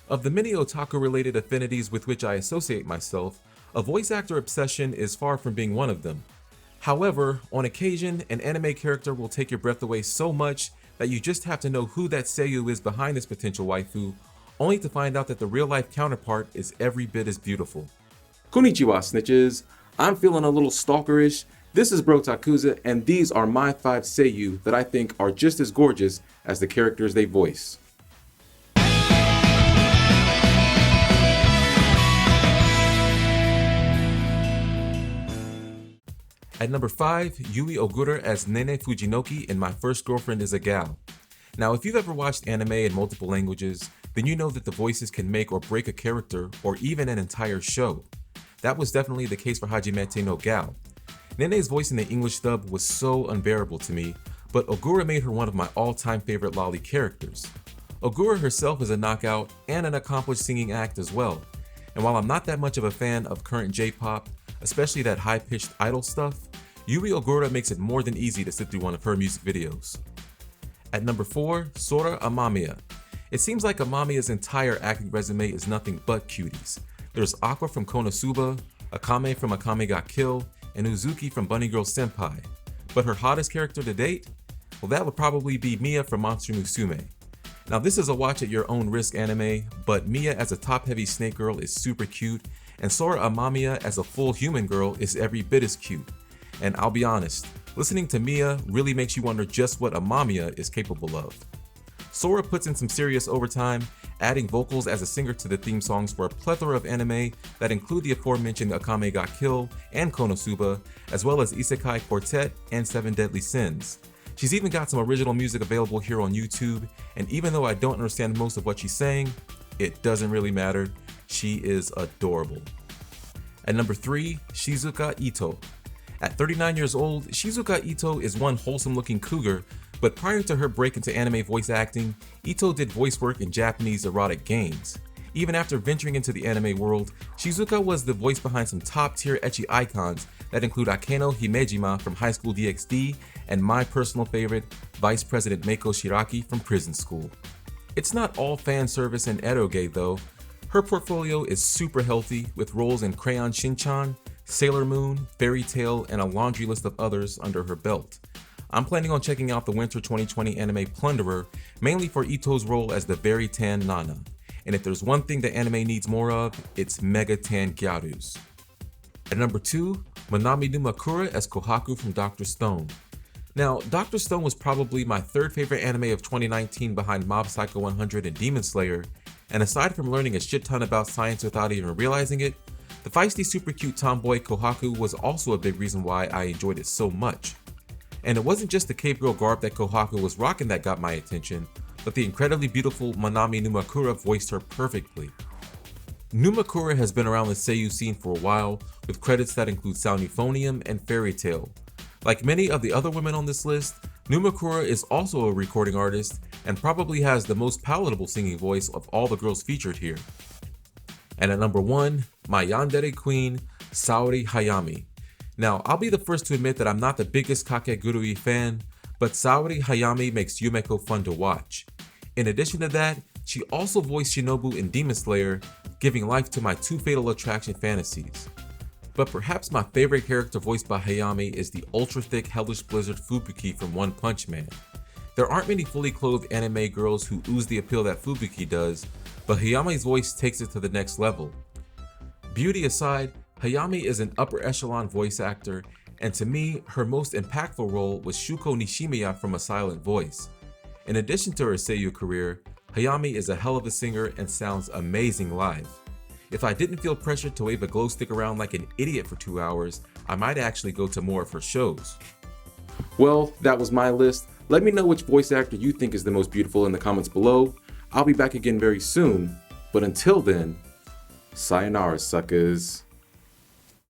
Of the many otaku-related affinities with which I associate myself, a voice actor obsession is far from being one of them. However, on occasion, an anime character will take your breath away so much that you just have to know who that Seiyuu is behind this potential waifu, only to find out that the real-life counterpart is every bit as beautiful. Konnichiwa, snitches. I'm feeling a little stalkerish. This is Bro Takuza, and these are my 5 Seiyuu that I think are just as gorgeous as the characters they voice. At number 5, Yui Ogura as Nene Fujinoki in My First Girlfriend is a Gal. Now, if you've ever watched anime in multiple languages, then you know that the voices can make or break a character or even an entire show. That was definitely the case for Hajimete no Gal. Nene's voice in the English dub was so unbearable to me, but Ogura made her one of my all-time favorite lolly characters. Ogura herself is a knockout and an accomplished singing act as well, and while I'm not that much of a fan of current J-pop, especially that high-pitched idol stuff, Yui Ogura makes it more than easy to sit through one of her music videos. At number 4, Sora Amamiya. It seems like Amamiya's entire acting resume is nothing but cuties. There's Aqua from Konosuba, Akame from Akame Ga Kill, and Uzuki from Bunny Girl Senpai. But her hottest character to date? Well, that would probably be Miia from Monster Musume. Now this is a watch at your own risk anime, but Miia as a top-heavy snake girl is super cute, and Sora Amamiya as a full human girl is every bit as cute. And I'll be honest, listening to Miia really makes you wonder just what Amamiya is capable of. Sora puts in some serious overtime, adding vocals as a singer to the theme songs for a plethora of anime that include the aforementioned Akame ga Kill and Konosuba, as well as Isekai Quartet and Seven Deadly Sins. She's even got some original music available here on YouTube, and even though I don't understand most of what she's saying, it doesn't really matter. She is adorable. At number 3, Shizuka Ito. At 39 years old, Shizuka Ito is one wholesome looking cougar, but prior to her break into anime voice acting, Ito did voice work in Japanese erotic games. Even after venturing into the anime world, Shizuka was the voice behind some top tier ecchi icons that include Akeno Himejima from High School DxD and my personal favorite, Vice President Meiko Shiraki from Prison School. It's not all fan service and eroge though. Her portfolio is super healthy with roles in Crayon Shin-chan, Sailor Moon, Fairy Tail, and a laundry list of others under her belt. I'm planning on checking out the winter 2020 anime Plunderer, mainly for Ito's role as the very tan Nana. And if there's one thing the anime needs more of, it's mega tan gyarus. At number 2, Manami Numakura as Kohaku from Dr. Stone. Now, Dr. Stone was probably my third favorite anime of 2019 behind Mob Psycho 100 and Demon Slayer, and aside from learning a shit ton about science without even realizing it, the feisty super cute tomboy Kohaku was also a big reason why I enjoyed it so much. And it wasn't just the cave girl garb that Kohaku was rocking that got my attention, but the incredibly beautiful Manami Numakura voiced her perfectly. Numakura has been around the Seiyuu scene for a while, with credits that include Sound Euphonium and Fairy Tail. Like many of the other women on this list, Numakura is also a recording artist and probably has the most palatable singing voice of all the girls featured here. And at number 1, my yandere queen, Saori Hayami. Now, I'll be the first to admit that I'm not the biggest Kakegurui fan, but Saori Hayami makes Yumeko fun to watch. In addition to that, she also voiced Shinobu in Demon Slayer, giving life to my 2 Fatal Attraction fantasies. But perhaps my favorite character voiced by Hayami is the ultra-thick Hellish Blizzard Fubuki from One Punch Man. There aren't many fully clothed anime girls who ooze the appeal that Fubuki does, but Hayami's voice takes it to the next level. Beauty aside, Hayami is an upper echelon voice actor, and to me, her most impactful role was Shuko Nishimiya from A Silent Voice. In addition to her Seiyuu career, Hayami is a hell of a singer and sounds amazing live. If I didn't feel pressured to wave a glow stick around like an idiot for 2 hours, I might actually go to more of her shows. Well, that was my list. Let me know which voice actor you think is the most beautiful in the comments below. I'll be back again very soon, but until then, sayonara suckers.